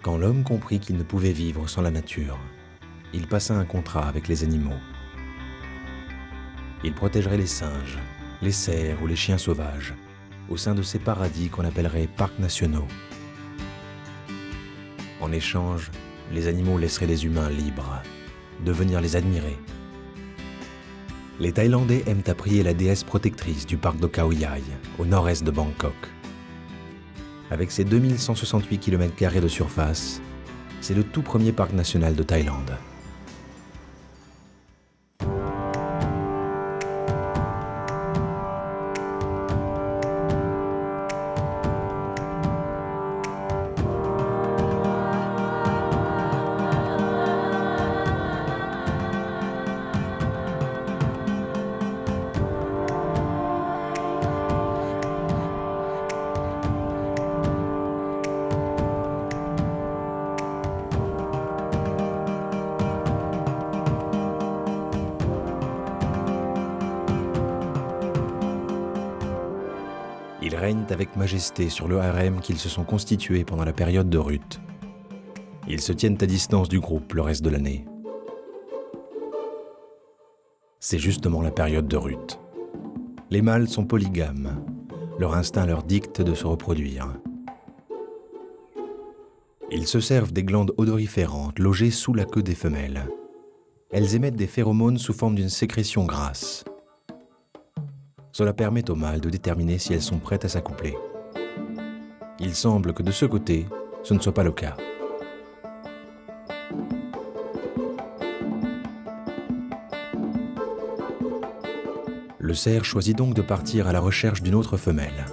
Quand l'homme comprit qu'il ne pouvait vivre sans la nature, il passa un contrat avec les animaux. Il protégerait les singes, les cerfs ou les chiens sauvages, au sein de ces paradis qu'on appellerait parcs nationaux. En échange, les animaux laisseraient les humains libres, de venir les admirer. Les Thaïlandais aiment à prier la déesse protectrice du parc de Khao Yai, au nord-est de Bangkok. Avec ses 2168 km² de surface, c'est le tout premier parc national de Thaïlande. Ils règnent avec majesté sur le harem qu'ils se sont constitués pendant la période de Rut. Ils se tiennent à distance du groupe le reste de l'année. C'est justement la période de Rut. Les mâles sont polygames. Leur instinct leur dicte de se reproduire. Ils se servent des glandes odoriférantes logées sous la queue des femelles. Elles émettent des phéromones sous forme d'une sécrétion grasse. Cela permet aux mâles de déterminer si elles sont prêtes à s'accoupler. Il semble que de ce côté, ce ne soit pas le cas. Le cerf choisit donc de partir à la recherche d'une autre femelle.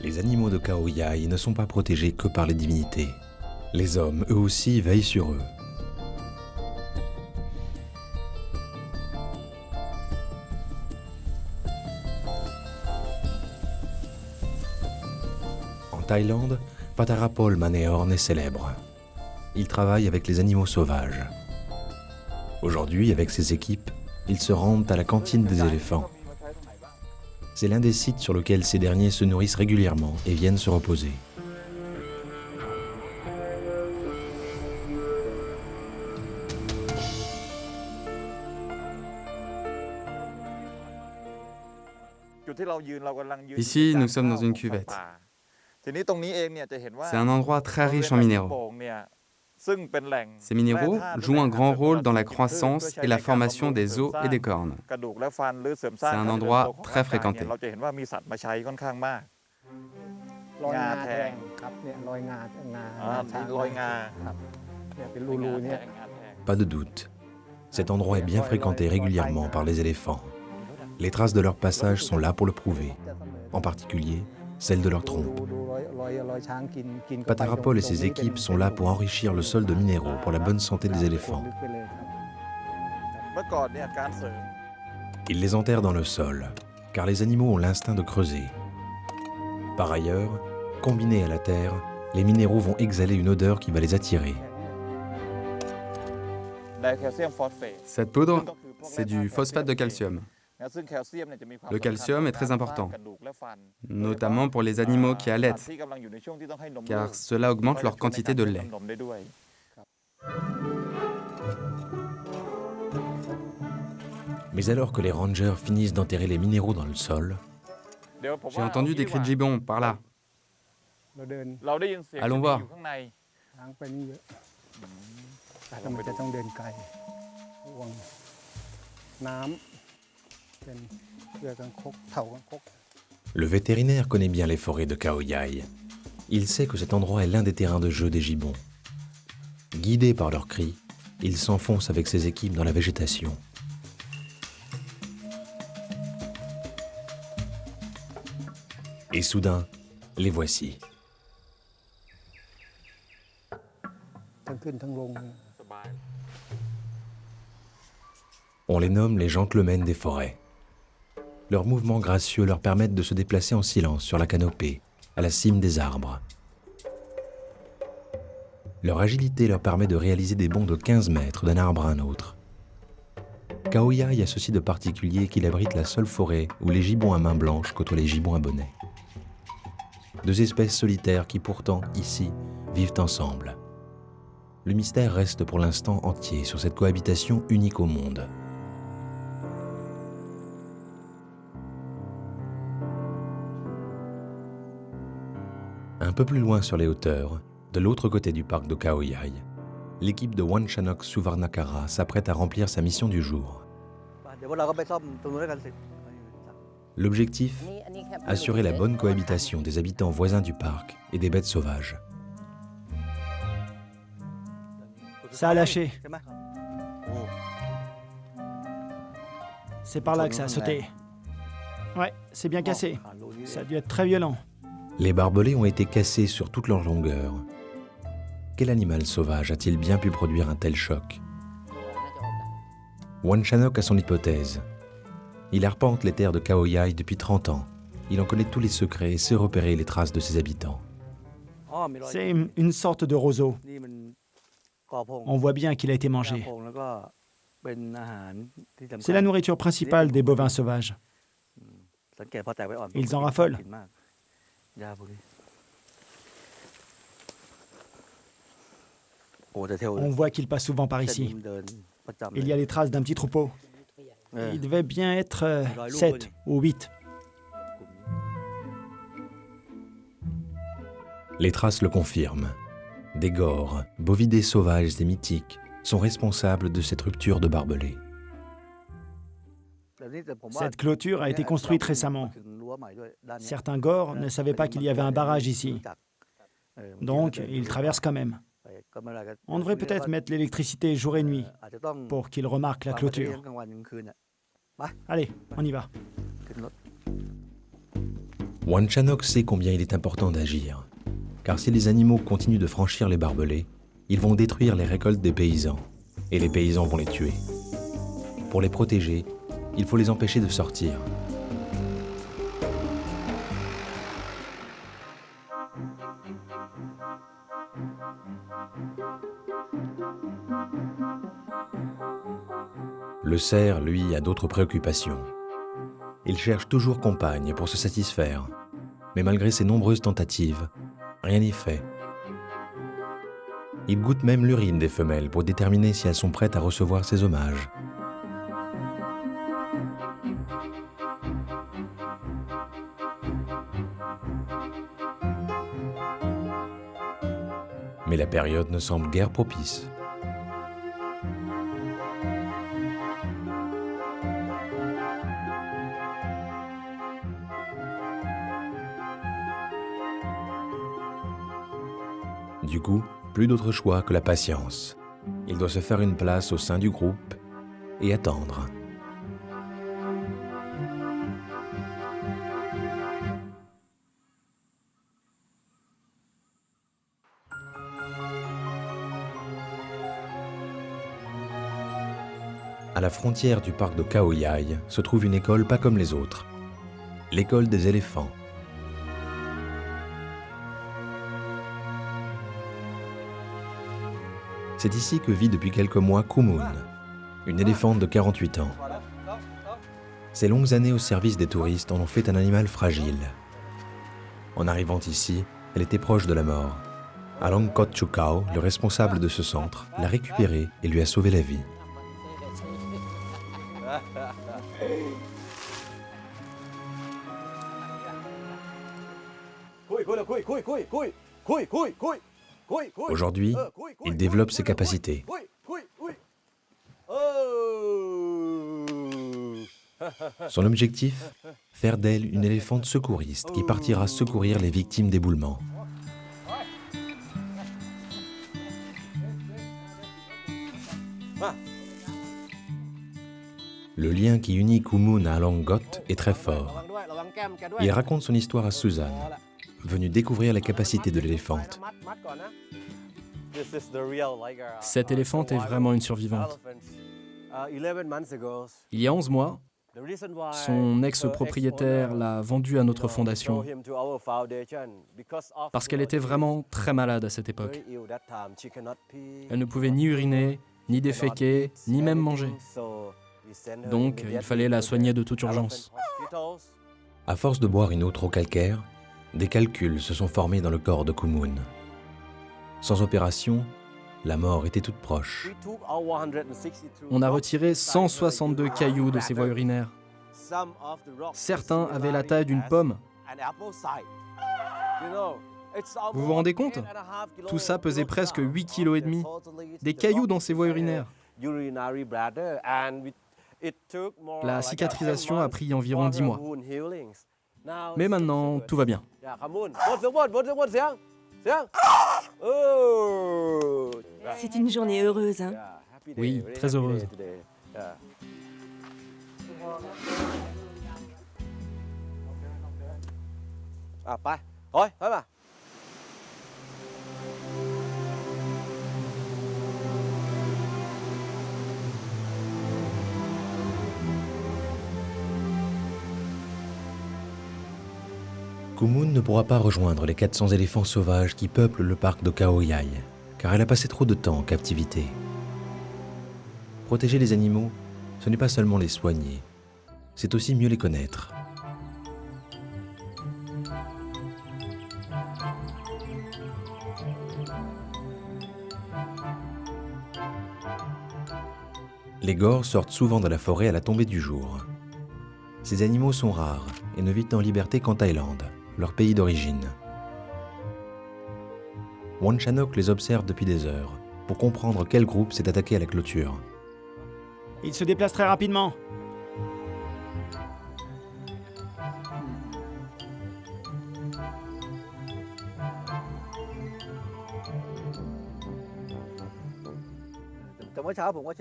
Les animaux de Khao Yai ne sont pas protégés que par les divinités. Les hommes, eux aussi, veillent sur eux. En Thaïlande, Patarapol Maneorn est célèbre. Il travaille avec les animaux sauvages. Aujourd'hui, avec ses équipes, ils se rendent à la cantine des éléphants. C'est l'un des sites sur lequel ces derniers se nourrissent régulièrement et viennent se reposer. Ici, nous sommes dans une cuvette. C'est un endroit très riche en minéraux. Ces minéraux jouent un grand rôle dans la croissance et la formation des os et des cornes. C'est un endroit très fréquenté. Pas de doute, cet endroit est bien fréquenté régulièrement par les éléphants. Les traces de leur passage sont là pour le prouver, en particulier celles de leur trompe. Patarapol et ses équipes sont là pour enrichir le sol de minéraux pour la bonne santé des éléphants. Ils les enterrent dans le sol, car les animaux ont l'instinct de creuser. Par ailleurs, combinés à la terre, les minéraux vont exhaler une odeur qui va les attirer. Cette poudre, c'est du phosphate de calcium. Le calcium est très important, notamment pour les animaux qui allaitent, car cela augmente leur quantité de lait. Mais alors que les rangers finissent d'enterrer les minéraux dans le sol, J'ai entendu des cris de gibbon par là. Allons voir. le vétérinaire connaît bien les forêts de Khao Yai. Il sait que cet endroit est l'un des terrains de jeu des gibbons. Guidés par leurs cris, il s'enfonce avec ses équipes dans la végétation. Et soudain, les voici. On les nomme les gentlemen des forêts. Leurs mouvements gracieux leur permettent de se déplacer en silence sur la canopée, à la cime des arbres. Leur agilité leur permet de réaliser des bonds de 15 mètres d'un arbre à un autre. Khao Yai a ceci de particulier qu'il abrite la seule forêt où les gibbons à main blanche côtoient les gibbons à bonnet. Deux espèces solitaires qui pourtant, ici, vivent ensemble. Le mystère reste pour l'instant entier sur cette cohabitation unique au monde. Un peu plus loin sur les hauteurs, de l'autre côté du parc de Khao Yai, l'équipe de Wanchanok Suvarnakara s'apprête à remplir sa mission du jour. L'objectif, assurer la bonne cohabitation des habitants voisins du parc et des bêtes sauvages. Ça a lâché. C'est par là que ça a sauté. Ouais, c'est bien cassé. Ça a dû être très violent. Les barbelés ont été cassés sur toute leur longueur. Quel animal sauvage a-t-il bien pu produire un tel choc? Wanchanok a son hypothèse. Il arpente les terres de Khao Yai depuis 30 ans. Il en connaît tous les secrets et sait repérer les traces de ses habitants. C'est une sorte de roseau. On voit bien qu'il a été mangé. C'est la nourriture principale des bovins sauvages. Ils en raffolent. On voit qu'il passe souvent par ici. Il y a les traces d'un petit troupeau. Il devait bien être 7 ou 8. Les traces le confirment. Des gores, bovidés sauvages et mythiques, sont responsables de cette rupture de barbelés. Cette clôture a été construite récemment. Certains gores ne savaient pas qu'il y avait un barrage ici. Donc, ils traversent quand même. On devrait peut-être mettre l'électricité jour et nuit pour qu'ils remarquent la clôture. Allez, on y va. Wanchanok sait combien il est important d'agir. Car si les animaux continuent de franchir les barbelés, ils vont détruire les récoltes des paysans. Et les paysans vont les tuer. Pour les protéger, il faut les empêcher de sortir. Le cerf, lui, a d'autres préoccupations. Il cherche toujours compagne pour se satisfaire. Mais malgré ses nombreuses tentatives, rien n'y fait. Il goûte même l'urine des femelles pour déterminer si elles sont prêtes à recevoir ses hommages. Mais la période ne semble guère propice. Du coup, plus d'autre choix que la patience. Il doit se faire une place au sein du groupe et attendre. À la frontière du parc de Khao Yai se trouve une école pas comme les autres. L'école des éléphants. C'est ici que vit depuis quelques mois Kumun, une éléphante de 48 ans. Ses longues années au service des touristes en ont fait un animal fragile. En arrivant ici, elle était proche de la mort. Alongkot Chukao, le responsable de ce centre, l'a récupérée et lui a sauvé la vie. Aujourd'hui, il développe ses capacités. Son objectif, faire d'elle une éléphante secouriste qui partira secourir les victimes d'éboulements. Le lien qui unit Kumun à Alongkot est très fort. Il raconte son histoire à Suzanne, venue découvrir la capacité de l'éléphante. Cette éléphante est vraiment une survivante. Il y a 11 mois, Son ex-propriétaire l'a vendue à notre fondation parce qu'elle était vraiment très malade à cette époque. Elle ne pouvait ni uriner, ni déféquer, ni même manger. Donc, il fallait la soigner de toute urgence. À force de boire une eau trop calcaire, des calculs se sont formés dans le corps de Kumun. Sans opération, la mort était toute proche. On a retiré 162 cailloux de ses voies urinaires. Certains avaient la taille d'une pomme. Vous vous rendez compte? Tout ça pesait presque 8,5 kg. Des cailloux dans ses voies urinaires. La cicatrisation a pris environ 10 mois. Mais maintenant, tout va bien. C'est une journée heureuse, hein? Oui, très heureuse. Kumun ne pourra pas rejoindre les 400 éléphants sauvages qui peuplent le parc de Khao Yai, car elle a passé trop de temps en captivité. Protéger les animaux, ce n'est pas seulement les soigner, c'est aussi mieux les connaître. Les gores sortent souvent de la forêt à la tombée du jour. Ces animaux sont rares et ne vivent en liberté qu'en Thaïlande, leur pays d'origine. Wanchanok les observe depuis des heures pour comprendre quel groupe s'est attaqué à la clôture. Il se déplace très rapidement.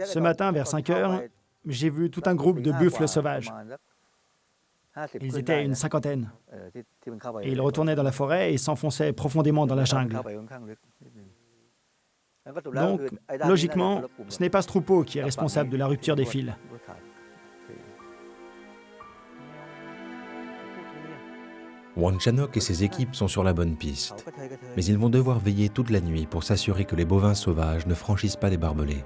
Ce matin, vers 5 heures, j'ai vu tout un groupe de buffles sauvages. Ils étaient une cinquantaine. Et ils retournaient dans la forêt et s'enfonçaient profondément dans la jungle. Donc, logiquement, ce n'est pas ce troupeau qui est responsable de la rupture des fils. Wanchanok et ses équipes sont sur la bonne piste, mais ils vont devoir veiller toute la nuit pour s'assurer que les bovins sauvages ne franchissent pas les barbelés.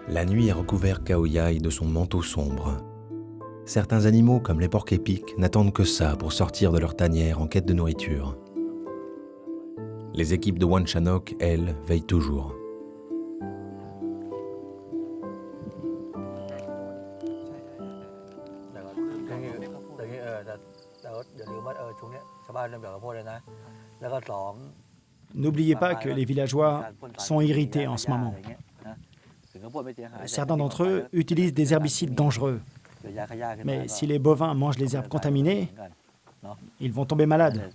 La nuit a recouvert Khao Yai de son manteau sombre. Certains animaux, comme les porcs-épics, n'attendent que ça pour sortir de leur tanière en quête de nourriture. Les équipes de Wanchanok, elles, veillent toujours. N'oubliez pas que les villageois sont irrités en ce moment. Certains d'entre eux utilisent des herbicides dangereux. Mais si les bovins mangent les herbes contaminées, ils vont tomber malades.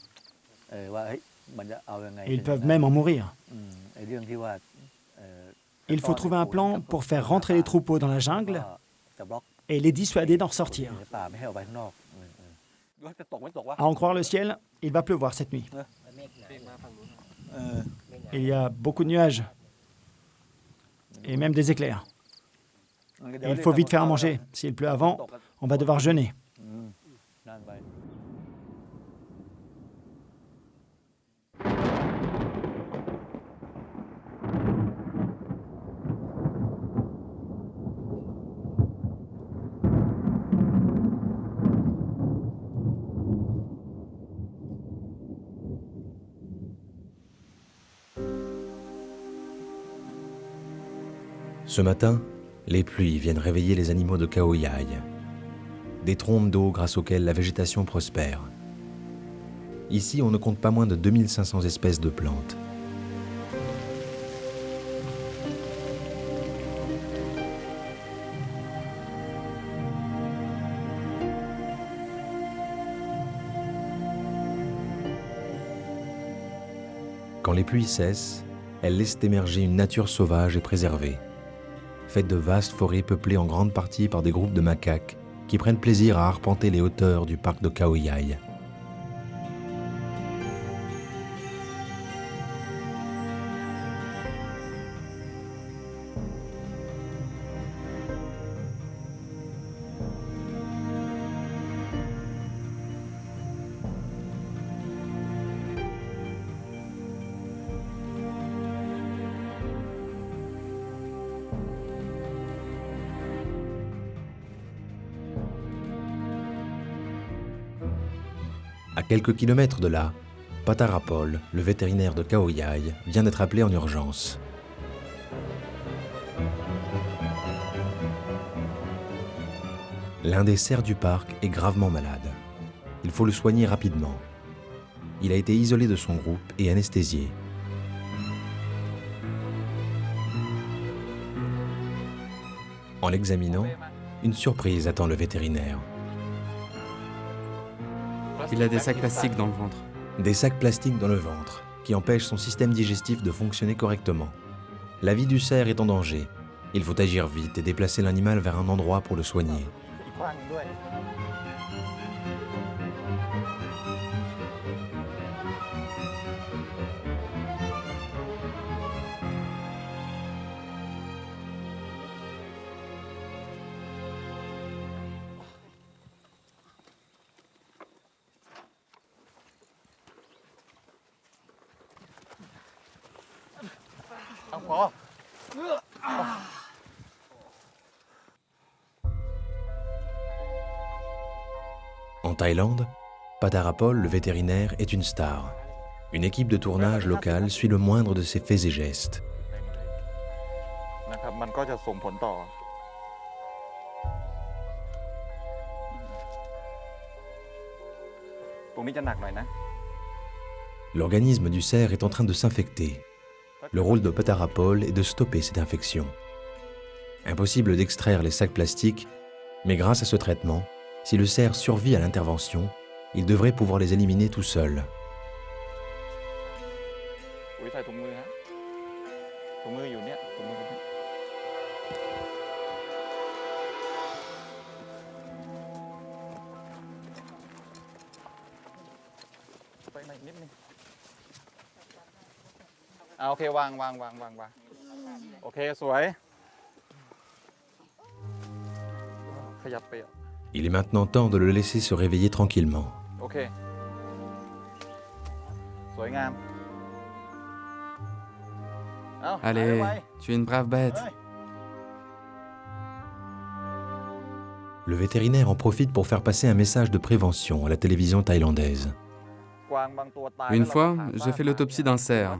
Et ils peuvent même en mourir. Il faut trouver un plan pour faire rentrer les troupeaux dans la jungle et les dissuader d'en ressortir. À en croire le ciel, il va pleuvoir cette nuit. Il y a beaucoup de nuages. Et même des éclairs. Et il faut vite faire à manger. S'il pleut avant, on va devoir jeûner. Ce matin, les pluies viennent réveiller les animaux de Khao Yai, des trompes d'eau grâce auxquelles la végétation prospère. Ici, on ne compte pas moins de 2500 espèces de plantes. Quand les pluies cessent, elles laissent émerger une nature sauvage et préservée. faite de vastes forêts peuplées en grande partie par des groupes de macaques qui prennent plaisir à arpenter les hauteurs du parc de Khao Yai. À quelques kilomètres de là, Patarapol, le vétérinaire de Khao Yai, vient d'être appelé en urgence. L'un des cerfs du parc est gravement malade. Il faut le soigner rapidement. Il a été isolé de son groupe et anesthésié. En l'examinant, une surprise attend le vétérinaire. Il a des sacs plastiques dans le ventre. Des sacs plastiques dans le ventre, qui empêchent son système digestif de fonctionner correctement. La vie du cerf est en danger. Il faut agir vite et déplacer l'animal vers un endroit pour le soigner. En Thaïlande, Patarapol, le vétérinaire, est une star. Une équipe de tournage locale suit le moindre de ses faits et gestes. L'organisme du cerf est en train de s'infecter. Le rôle de Patarapol est de stopper cette infection. Impossible d'extraire les sacs plastiques, mais grâce à ce traitement, si le cerf survit à l'intervention, il devrait pouvoir les éliminer tout seul. Il est maintenant temps de le laisser se réveiller tranquillement. Allez, tu es une brave bête. Le vétérinaire en profite pour faire passer un message de prévention à la télévision thaïlandaise. Une fois, j'ai fait l'autopsie d'un cerf.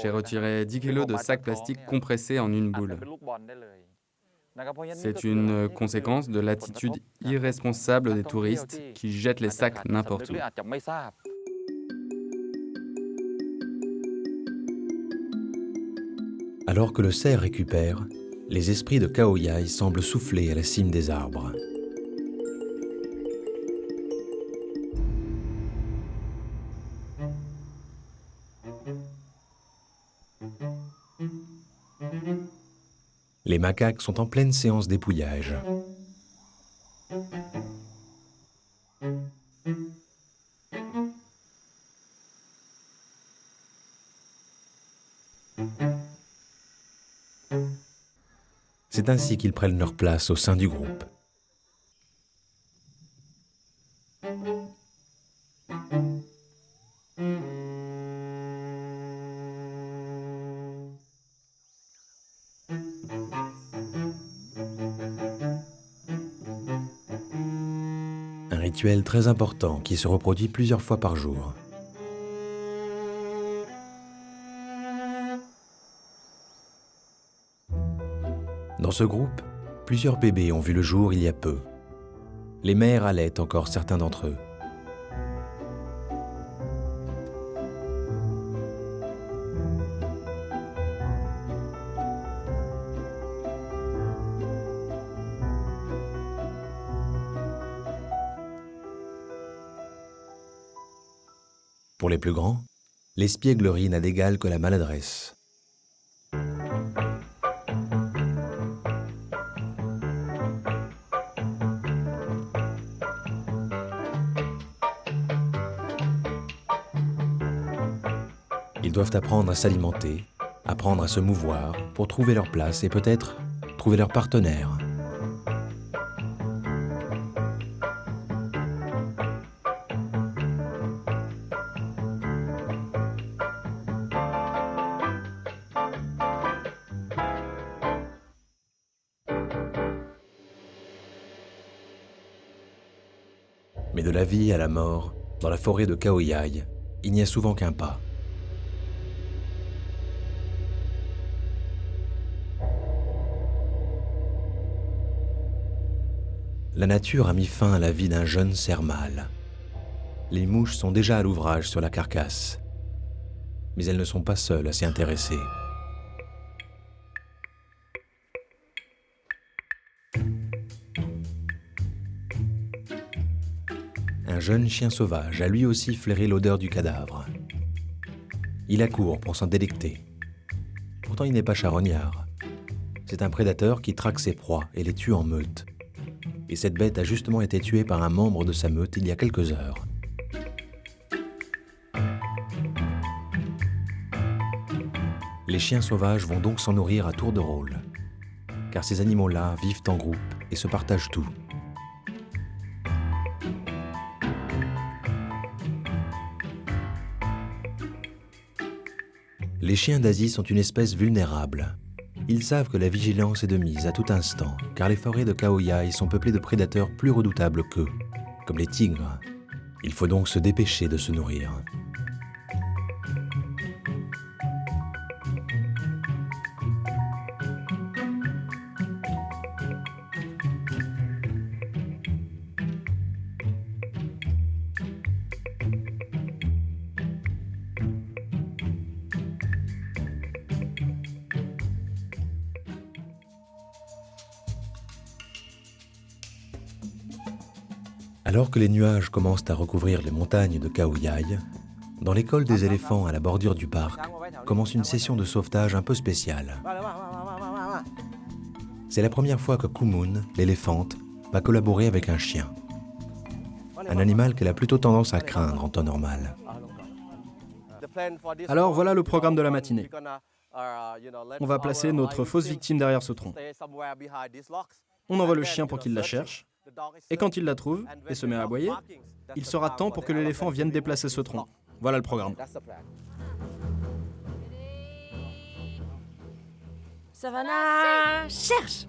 J'ai retiré 10 kilos de sacs plastiques compressés en une boule. C'est une conséquence de l'attitude irresponsable des touristes qui jettent les sacs n'importe où. Alors que le cerf récupère, les esprits de Khao Yai semblent souffler à la cime des arbres. Les macaques sont en pleine séance d'épouillage. C'est ainsi qu'ils prennent leur place au sein du groupe. Un rituel très important qui se reproduit plusieurs fois par jour. Dans ce groupe, plusieurs bébés ont vu le jour il y a peu. Les mères allaitent encore certains d'entre eux. Pour les plus grands, l'espièglerie n'a d'égal que la maladresse. Ils doivent apprendre à s'alimenter, apprendre à se mouvoir pour trouver leur place et peut-être trouver leur partenaire. Mais de la vie à la mort, dans la forêt de Khao-Yai, il n'y a souvent qu'un pas. La nature a mis fin à la vie d'un jeune cerf mâle. Les mouches sont déjà à l'ouvrage sur la carcasse. Mais elles ne sont pas seules à s'y intéresser. Un jeune chien sauvage a lui aussi flairé l'odeur du cadavre. Il accourt pour s'en délecter. Pourtant, il n'est pas charognard. C'est un prédateur qui traque ses proies et les tue en meute. Et cette bête a justement été tuée par un membre de sa meute il y a quelques heures. Les chiens sauvages vont donc s'en nourrir à tour de rôle, car ces animaux-là vivent en groupe et se partagent tout. Les chiens d'Asie sont une espèce vulnérable. Ils savent que la vigilance est de mise à tout instant, car les forêts de Khao-Yai sont peuplées de prédateurs plus redoutables qu'eux, comme les tigres. Il faut donc se dépêcher de se nourrir. Alors que les nuages commencent à recouvrir les montagnes de Khao-Yai, dans l'école des éléphants à la bordure du parc, commence une session de sauvetage un peu spéciale. C'est la première fois que Koumoun, l'éléphante, va collaborer avec un chien. Un animal qu'elle a plutôt tendance à craindre en temps normal. Alors voilà le programme de la matinée. On va placer notre fausse victime derrière ce tronc. On envoie le chien pour qu'il la cherche. Et quand il la trouve et se met à aboyer, il sera temps pour que l'éléphant vienne déplacer ce tronc. Voilà le programme. Savannah, cherche!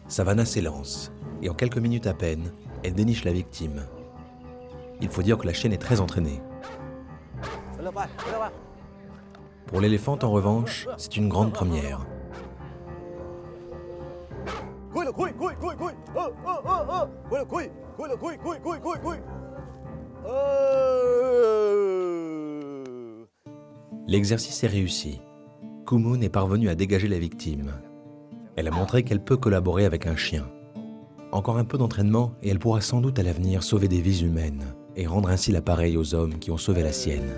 Savannah s'élance, et en quelques minutes à peine, elle déniche la victime. Il faut dire que la chienne est très entraînée. Pour l'éléphante, en revanche, c'est une grande première. L'exercice est réussi. Koumoun est parvenue à dégager la victime. Elle a montré qu'elle peut collaborer avec un chien. Encore un peu d'entraînement et elle pourra sans doute à l'avenir sauver des vies humaines et rendre ainsi l'appareil aux hommes qui ont sauvé la sienne.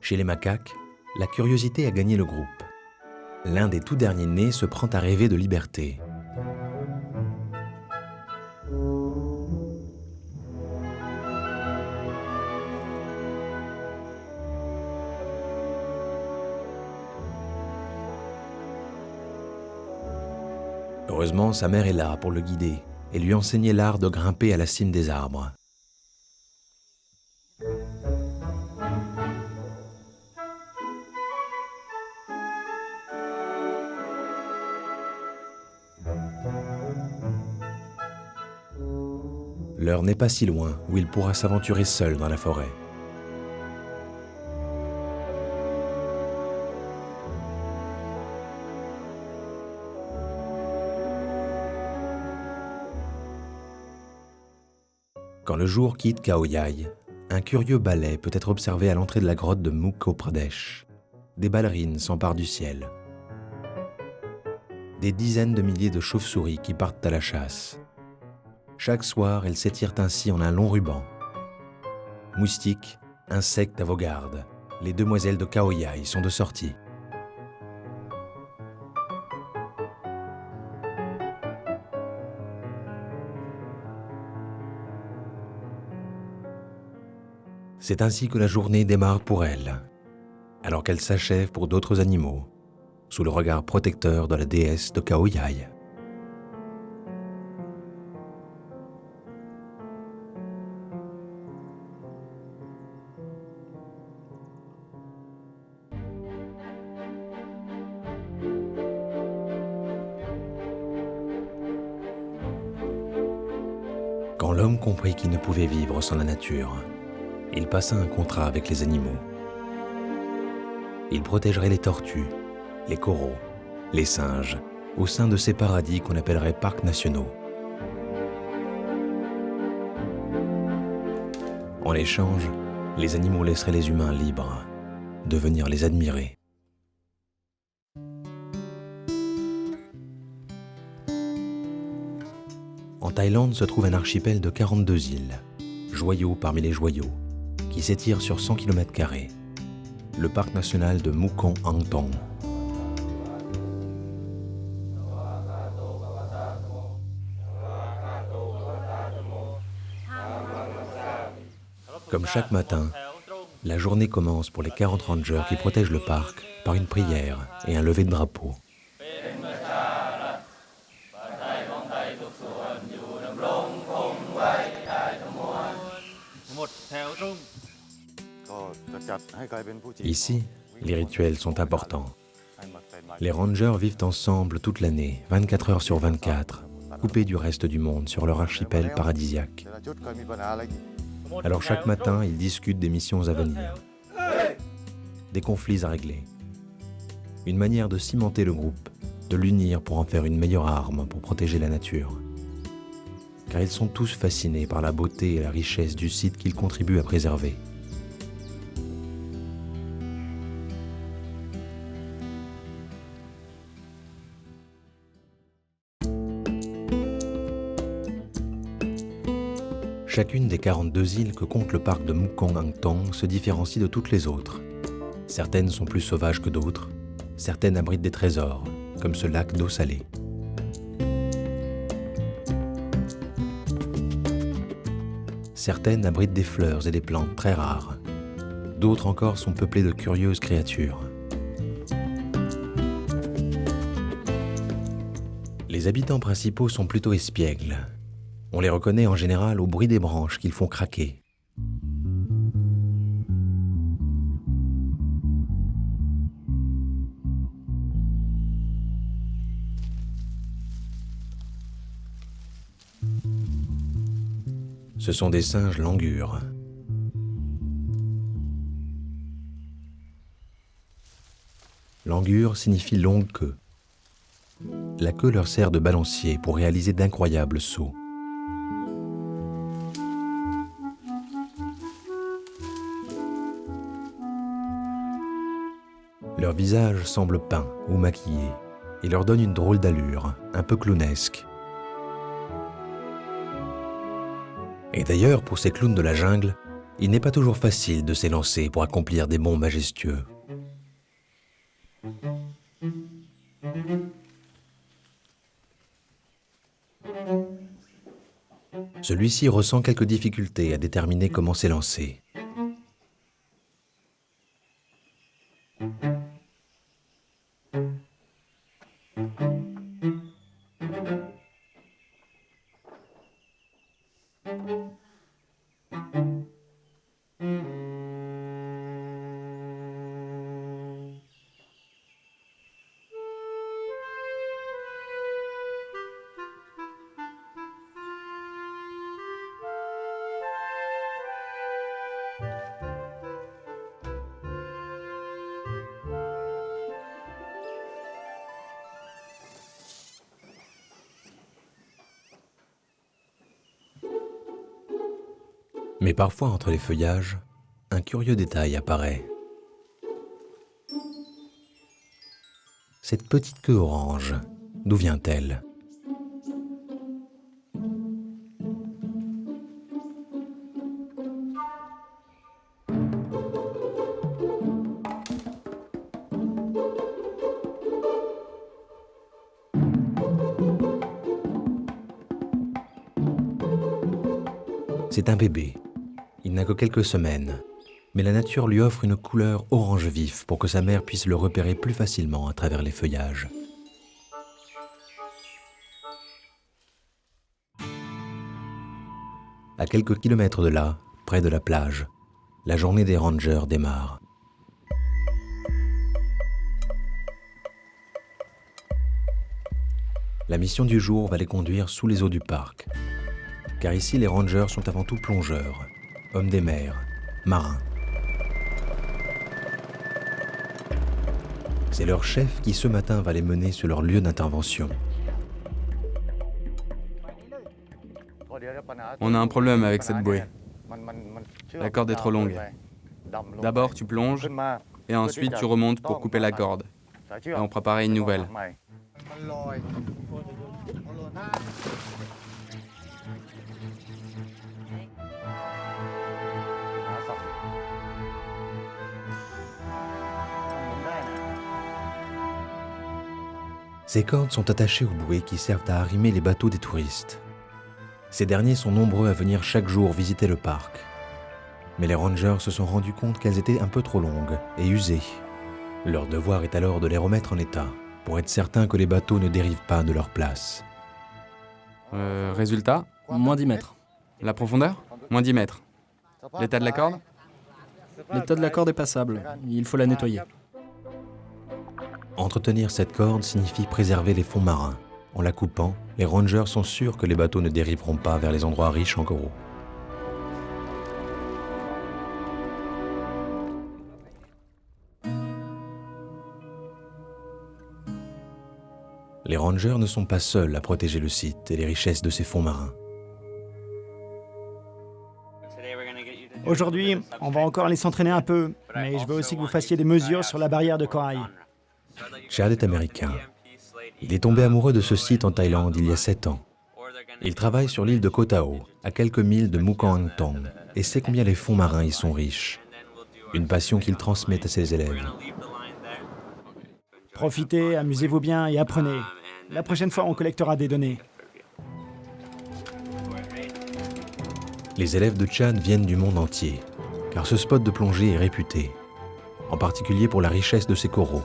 Chez les macaques, la curiosité a gagné le groupe. L'un des tout derniers nés se prend à rêver de liberté. Heureusement, sa mère est là pour le guider et lui enseigner l'art de grimper à la cime des arbres. L'heure n'est pas si loin où il pourra s'aventurer seul dans la forêt. Quand le jour quitte Khao-Yai, un curieux ballet peut être observé à l'entrée de la grotte de Mukho Pradesh. Des ballerines s'emparent du ciel. Des dizaines de milliers de chauves-souris qui partent à la chasse. Chaque soir, elles s'étirent ainsi en un long ruban. Moustiques, insectes à vos gardes, les demoiselles de Khao Yai sont de sortie. C'est ainsi que la journée démarre pour elles, alors qu'elle s'achève pour d'autres animaux, sous le regard protecteur de la déesse de Khao Yai. Quand l'homme comprit qu'il ne pouvait vivre sans la nature, il passa un contrat avec les animaux. Il protégerait les tortues, les coraux, les singes, au sein de ces paradis qu'on appellerait parcs nationaux. En échange, les animaux laisseraient les humains libres de venir les admirer. En Thaïlande se trouve un archipel de 42 îles, joyau parmi les joyaux, qui s'étire sur 100 km², le parc national de Mukong Angtong. Comme chaque matin, la journée commence pour les 40 rangers qui protègent le parc par une prière et un lever de drapeau. Ici, les rituels sont importants. Les rangers vivent ensemble toute l'année, 24 heures sur 24, coupés du reste du monde sur leur archipel paradisiaque. Alors chaque matin, ils discutent des missions à venir, des conflits à régler. Une manière de cimenter le groupe, de l'unir pour en faire une meilleure arme pour protéger la nature. Car ils sont tous fascinés par la beauté et la richesse du site qu'ils contribuent à préserver. Chacune des 42 îles que compte le parc de Mukong Angtong se différencie de toutes les autres. Certaines sont plus sauvages que d'autres, certaines abritent des trésors, comme ce lac d'eau salée. Certaines abritent des fleurs et des plantes très rares. D'autres encore sont peuplées de curieuses créatures. Les habitants principaux sont plutôt espiègles. On les reconnaît en général au bruit des branches qu'ils font craquer. Ce sont des singes langurs. Langur signifie longue queue. La queue leur sert de balancier pour réaliser d'incroyables sauts. Leur visage semble peint ou maquillé et leur donne une drôle d'allure, un peu clownesque. Et d'ailleurs, pour ces clowns de la jungle, il n'est pas toujours facile de s'élancer pour accomplir des bonds majestueux. Celui-ci ressent quelques difficultés à déterminer comment s'élancer. Mais parfois, entre les feuillages, un curieux détail apparaît. Cette petite queue orange, d'où vient-elle ? C'est un bébé. Il n'a que quelques semaines. Mais la nature lui offre une couleur orange vif pour que sa mère puisse le repérer plus facilement à travers les feuillages. À quelques kilomètres de là, près de la plage, la journée des rangers démarre. La mission du jour va les conduire sous les eaux du parc. Car ici, les rangers sont avant tout plongeurs, hommes des mers, marins. C'est leur chef qui, ce matin, va les mener sur leur lieu d'intervention. On a un problème avec cette bouée. La corde est trop longue. D'abord, tu plonges, et ensuite tu remontes pour couper la corde. Et on préparait une nouvelle. Ces cordes sont attachées aux bouées qui servent à arrimer les bateaux des touristes. Ces derniers sont nombreux à venir chaque jour visiter le parc. Mais les rangers se sont rendus compte qu'elles étaient un peu trop longues et usées. Leur devoir est alors de les remettre en état, pour être certain que les bateaux ne dérivent pas de leur place. Résultat, Moins 10 mètres. la profondeur, moins 10 mètres. L'état de la corde, L'état de la corde est passable. Il faut la nettoyer. Entretenir cette corde signifie préserver les fonds marins. En la coupant, les rangers sont sûrs que les bateaux ne dériveront pas vers les endroits riches en coraux. Les rangers ne sont pas seuls à protéger le site et les richesses de ces fonds marins. Aujourd'hui, on va encore aller s'entraîner un peu, mais je veux aussi que vous fassiez des mesures sur la barrière de corail. Chad est américain. Il est tombé amoureux de ce site en Thaïlande il y a 7 ans. Il travaille sur l'île de Koh Tao, à quelques milles de Mukhang Thong, et sait combien les fonds marins y sont riches. Une passion qu'il transmet à ses élèves. Profitez, amusez-vous bien et apprenez. La prochaine fois, on collectera des données. Les élèves de Chad viennent du monde entier, car ce spot de plongée est réputé, en particulier pour la richesse de ses coraux.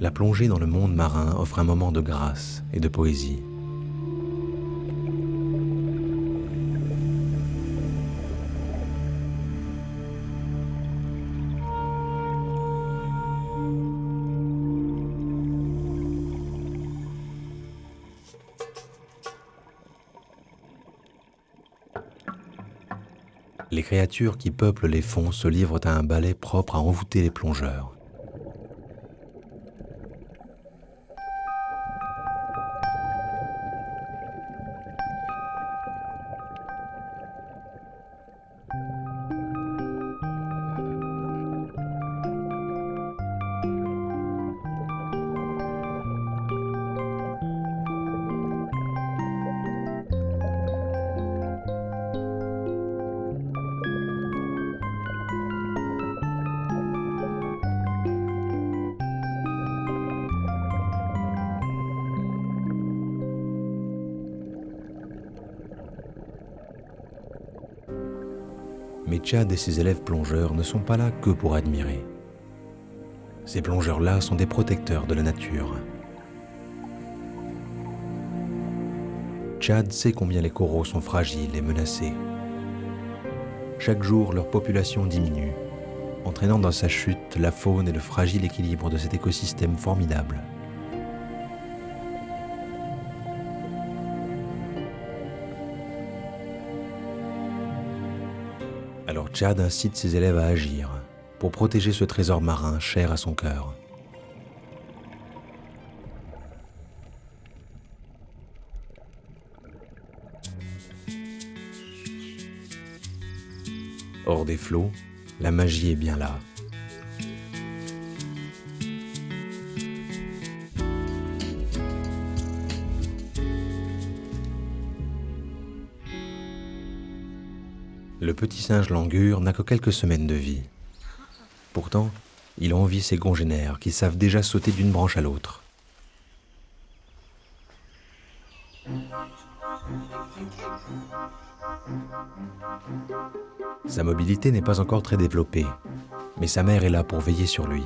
La plongée dans le monde marin offre un moment de grâce et de poésie. Les créatures qui peuplent les fonds se livrent à un ballet propre à envoûter les plongeurs. Mais Chad et ses élèves plongeurs ne sont pas là que pour admirer. Ces plongeurs-là sont des protecteurs de la nature. Chad sait combien les coraux sont fragiles et menacés. Chaque jour, leur population diminue, entraînant dans sa chute la faune et le fragile équilibre de cet écosystème formidable. Alors Chad incite ses élèves à agir pour protéger ce trésor marin cher à son cœur. Hors des flots, la magie est bien là. Le petit singe langur n'a que quelques semaines de vie. Pourtant, il envie ses congénères qui savent déjà sauter d'une branche à l'autre. Sa mobilité n'est pas encore très développée, mais sa mère est là pour veiller sur lui.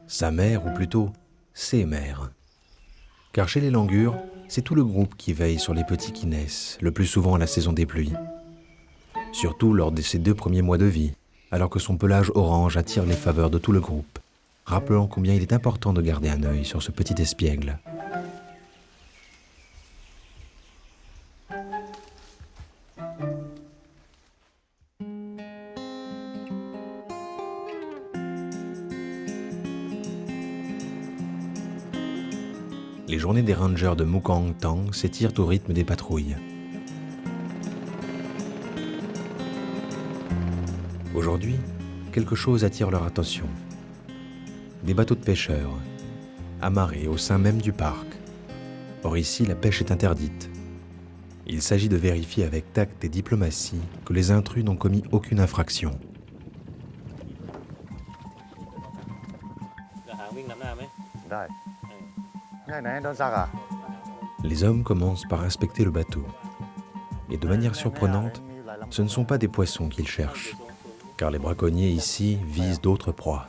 Sa mère, ou plutôt ses mères. Car chez les langurs, c'est tout le groupe qui veille sur les petits qui naissent, le plus souvent à la saison des pluies. Surtout lors de ses 2 premiers mois de vie, alors que son pelage orange attire les faveurs de tout le groupe, rappelant combien il est important de garder un œil sur ce petit espiègle. Les journées des rangers de Mukang Tang s'étirent au rythme des patrouilles. Aujourd'hui, quelque chose attire leur attention. Des bateaux de pêcheurs, amarrés au sein même du parc. Or ici, la pêche est interdite. Il s'agit de vérifier avec tact et diplomatie que les intrus n'ont commis aucune infraction. Les hommes commencent par inspecter le bateau. Et de manière surprenante, ce ne sont pas des poissons qu'ils cherchent, car les braconniers ici visent d'autres proies.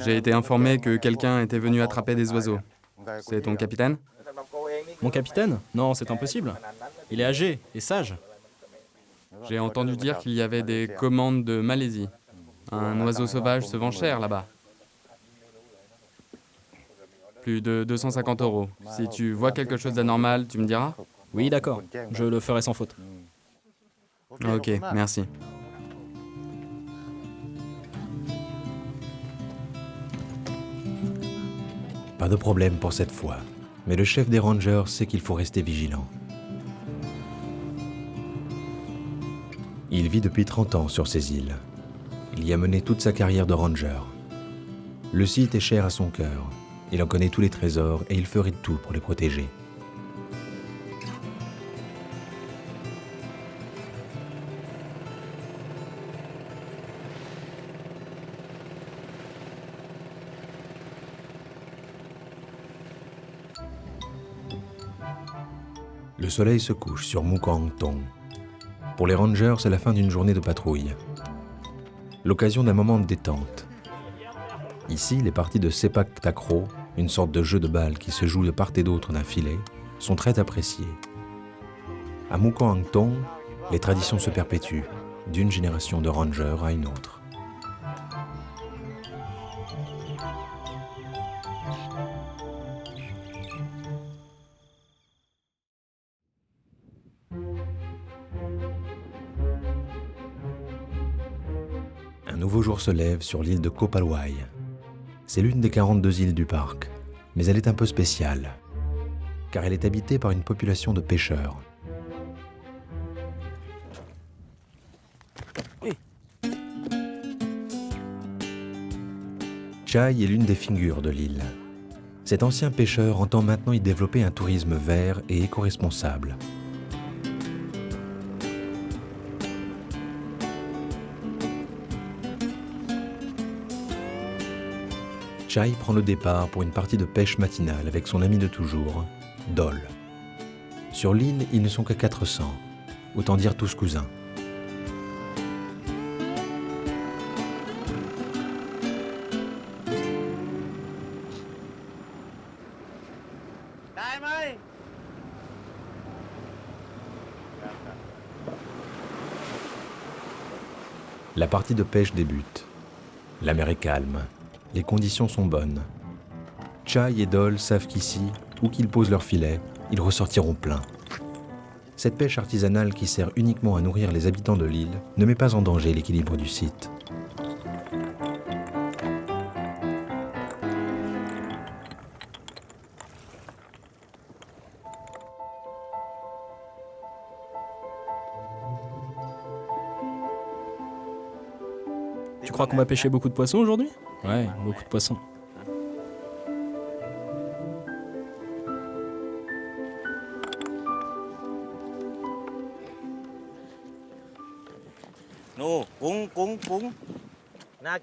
J'ai été informé que quelqu'un était venu attraper des oiseaux. C'est ton capitaine? Mon capitaine? Non, c'est impossible. Il est âgé et sage. J'ai entendu dire qu'il y avait des commandes de Malaisie. Un oiseau sauvage se vend cher là-bas. Plus de 250 €. Si tu vois quelque chose d'anormal, tu me diras? Oui, d'accord. Je le ferai sans faute. Ok, merci. Pas de problème pour cette fois, mais le chef des rangers sait qu'il faut rester vigilant. Il vit depuis 30 ans sur ces îles. Il y a mené toute sa carrière de ranger. Le site est cher à son cœur. Il en connaît tous les trésors et il ferait tout pour les protéger. Le soleil se couche sur Mukang Tong. Pour les rangers, c'est la fin d'une journée de patrouille. L'occasion d'un moment de détente. Ici, les parties de sepak takraw, une sorte de jeu de balle qui se joue de part et d'autre d'un filet, sont très appréciées. À Mukang Tong, les traditions se perpétuent, d'une génération de rangers à une autre. Un nouveau jour se lève sur l'île de Koh Palwai. C'est l'une des 42 îles du parc, mais elle est un peu spéciale, car elle est habitée par une population de pêcheurs. Chai est l'une des figures de l'île. Cet ancien pêcheur entend maintenant y développer un tourisme vert et éco-responsable. Chai prend le départ pour une partie de pêche matinale avec son ami de toujours, Dol. Sur l'île, ils ne sont que 400, autant dire tous cousins. La partie de pêche débute. La mer est calme. Les conditions sont bonnes. Chai et Dol savent qu'ici, où qu'ils posent leurs filets, ils ressortiront pleins. Cette pêche artisanale qui sert uniquement à nourrir les habitants de l'île ne met pas en danger l'équilibre du site. Tu crois qu'on va pêcher beaucoup de poissons aujourd'hui? Ouais, beaucoup de poissons.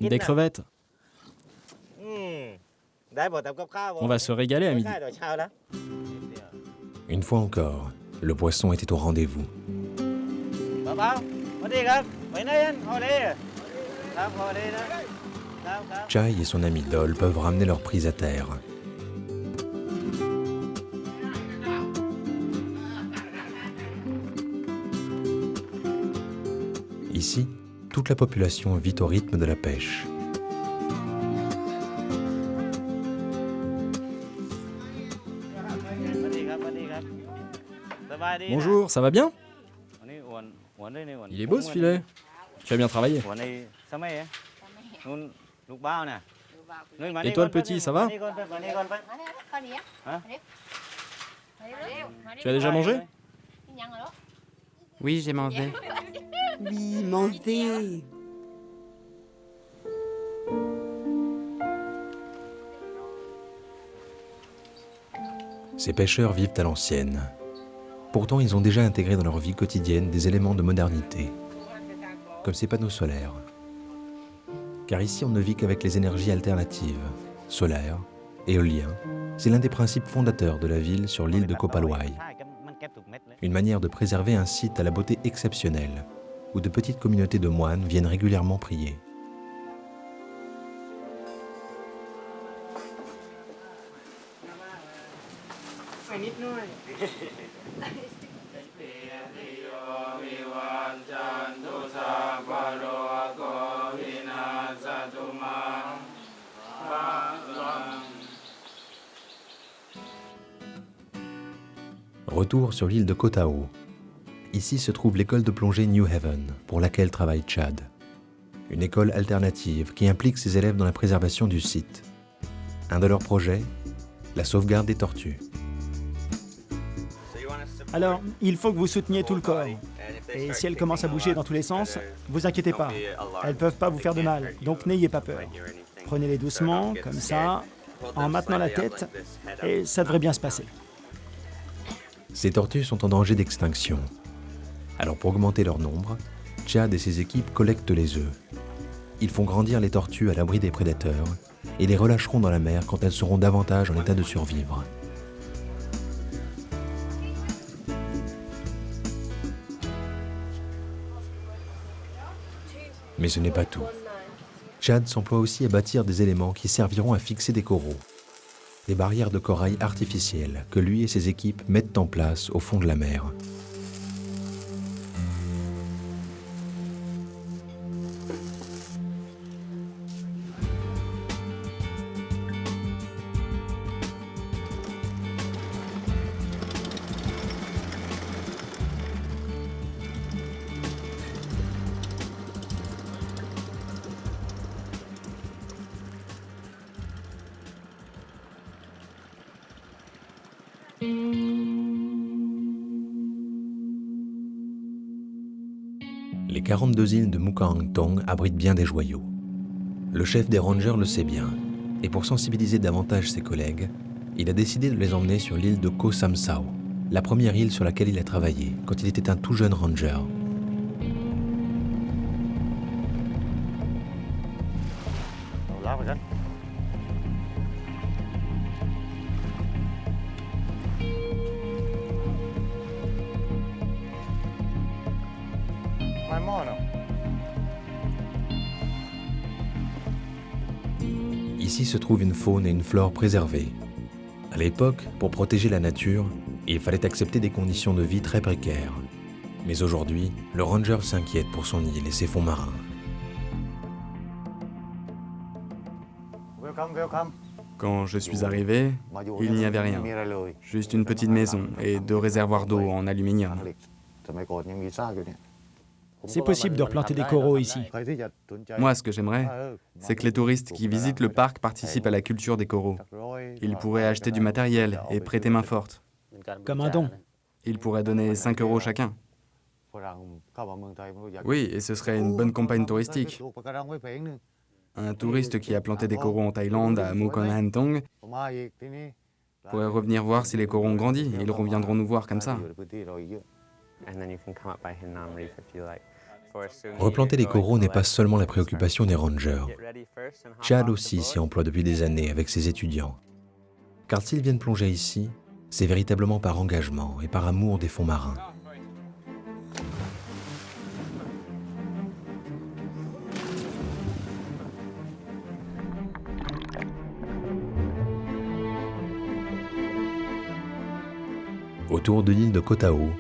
Des crevettes. On va se régaler à midi. Une fois encore, le poisson était au rendez-vous. Chai et son ami Dol peuvent ramener leur prise à terre. Ici, toute la population vit au rythme de la pêche. Bonjour, ça va bien? Il est beau ce filet. Tu as bien travaillé. Et toi le petit, ça va? Tu as déjà mangé? Oui, j'ai mangé. Oui, mangez. Ces pêcheurs vivent à l'ancienne. Pourtant, ils ont déjà intégré dans leur vie quotidienne des éléments de modernité, comme ces panneaux solaires. Car ici, on ne vit qu'avec les énergies alternatives, solaires, éoliens. C'est l'un des principes fondateurs de la ville sur l'île de Koh Phangan. Une manière de préserver un site à la beauté exceptionnelle, où de petites communautés de moines viennent régulièrement prier. Retour sur l'île de Koh Tao. Ici se trouve l'école de plongée New Haven, pour laquelle travaille Chad. Une école alternative qui implique ses élèves dans la préservation du site. Un de leurs projets, la sauvegarde des tortues. Alors, il faut que vous souteniez tout le corps. Et si elles commencent à bouger dans tous les sens, vous inquiétez pas. Elles ne peuvent pas vous faire de mal, donc n'ayez pas peur. Prenez-les doucement, comme ça, en maintenant la tête, et ça devrait bien se passer. Ces tortues sont en danger d'extinction. Alors pour augmenter leur nombre, Chad et ses équipes collectent les œufs. Ils font grandir les tortues à l'abri des prédateurs et les relâcheront dans la mer quand elles seront davantage en état de survivre. Mais ce n'est pas tout. Chad s'emploie aussi à bâtir des éléments qui serviront à fixer des coraux. Des barrières de corail artificielles que lui et ses équipes mettent en place au fond de la mer. Les 42 îles de Mukangtong abritent bien des joyaux. Le chef des rangers le sait bien, et pour sensibiliser davantage ses collègues, il a décidé de les emmener sur l'île de Koh Samsao, la première île sur laquelle il a travaillé quand il était un tout jeune ranger. Ici se trouve une faune et une flore préservées. À l'époque, pour protéger la nature, il fallait accepter des conditions de vie très précaires. Mais aujourd'hui, le ranger s'inquiète pour son île et ses fonds marins. Quand je suis arrivé, il n'y avait rien. Juste une petite maison et 2 réservoirs d'eau en aluminium. C'est possible de replanter des coraux ici. Moi, ce que j'aimerais, c'est que les touristes qui visitent le parc participent à la culture des coraux. Ils pourraient acheter du matériel et prêter main forte. Comme un don. Ils pourraient donner 5 € chacun. Oui, et ce serait une bonne campagne touristique. Un touriste qui a planté des coraux en Thaïlande, à Mukonhantong, pourrait revenir voir si les coraux ont grandi. Ils reviendront nous voir comme ça. Replanter les coraux n'est pas seulement la préoccupation des rangers. Chad aussi s'y emploie depuis des années avec ses étudiants. Car s'ils viennent plonger ici, c'est véritablement par engagement et par amour des fonds marins. Autour de l'île de Koh Tao,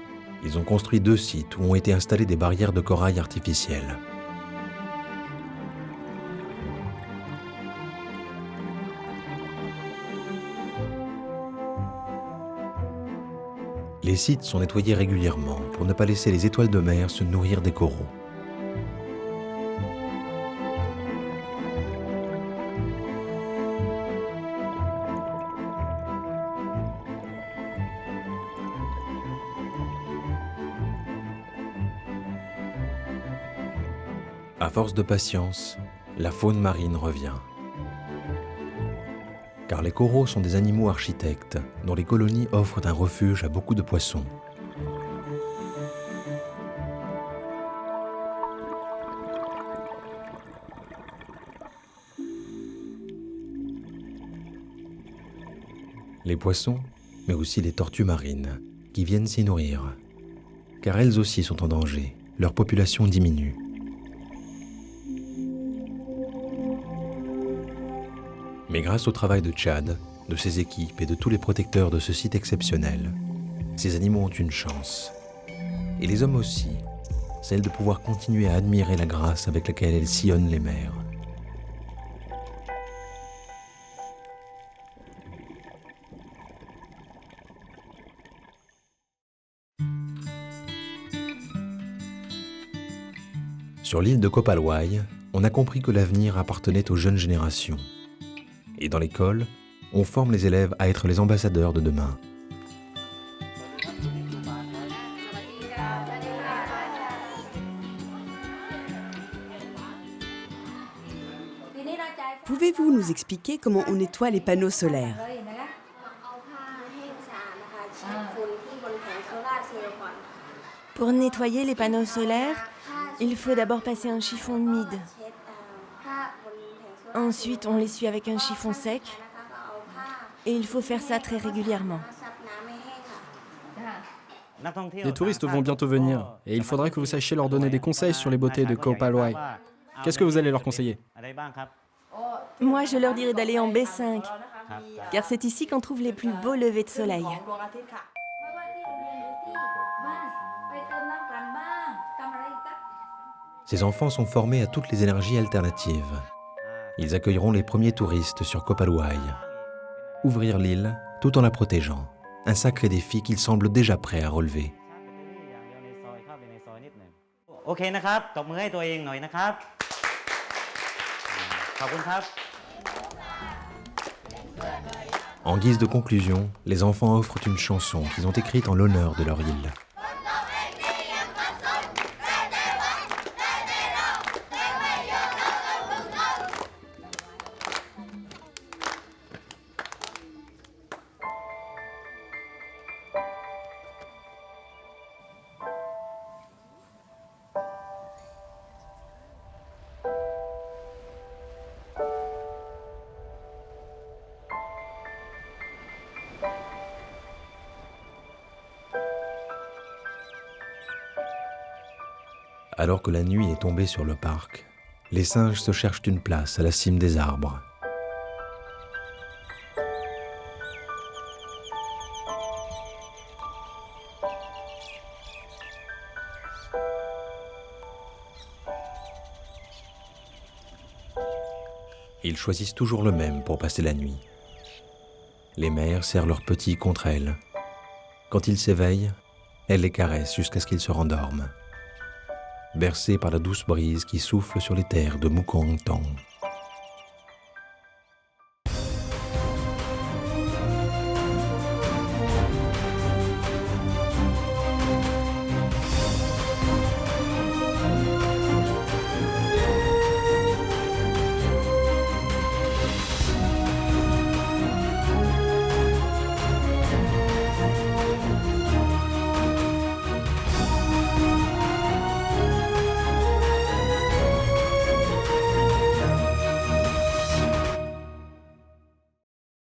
ils ont construit 2 sites où ont été installées des barrières de corail artificielles. Les sites sont nettoyés régulièrement pour ne pas laisser les étoiles de mer se nourrir des coraux. À force de patience, la faune marine revient. Car les coraux sont des animaux architectes dont les colonies offrent un refuge à beaucoup de poissons. Les poissons, mais aussi les tortues marines, qui viennent s'y nourrir. Car elles aussi sont en danger, leur population diminue. Mais grâce au travail de Chad, de ses équipes et de tous les protecteurs de ce site exceptionnel, ces animaux ont une chance. Et les hommes aussi, celle de pouvoir continuer à admirer la grâce avec laquelle elles sillonnent les mers. Sur l'île de Koh Palwai, on a compris que l'avenir appartenait aux jeunes générations. Et dans l'école, on forme les élèves à être les ambassadeurs de demain. Pouvez-vous nous expliquer comment on nettoie les panneaux solaires? Pour nettoyer les panneaux solaires, il faut d'abord passer un chiffon humide. Ensuite, on l'essuie avec un chiffon sec. Et il faut faire ça très régulièrement. Les touristes vont bientôt venir et il faudra que vous sachiez leur donner des conseils sur les beautés de Koh Palwai. Qu'est-ce que vous allez leur conseiller? Moi, je leur dirais d'aller en B5, car c'est ici qu'on trouve les plus beaux levers de soleil. Ces enfants sont formés à toutes les énergies alternatives. Ils accueilleront les premiers touristes sur Koh Palwai. Ouvrir l'île tout en la protégeant. Un sacré défi qu'ils semblent déjà prêts à relever. En guise de conclusion, les enfants offrent une chanson qu'ils ont écrite en l'honneur de leur île. Alors que la nuit est tombée sur le parc, les singes se cherchent une place à la cime des arbres. Ils choisissent toujours le même pour passer la nuit. Les mères serrent leurs petits contre elles. Quand ils s'éveillent, elles les caressent jusqu'à ce qu'ils se rendorment, bercés par la douce brise qui souffle sur les terres de Mukong Tong.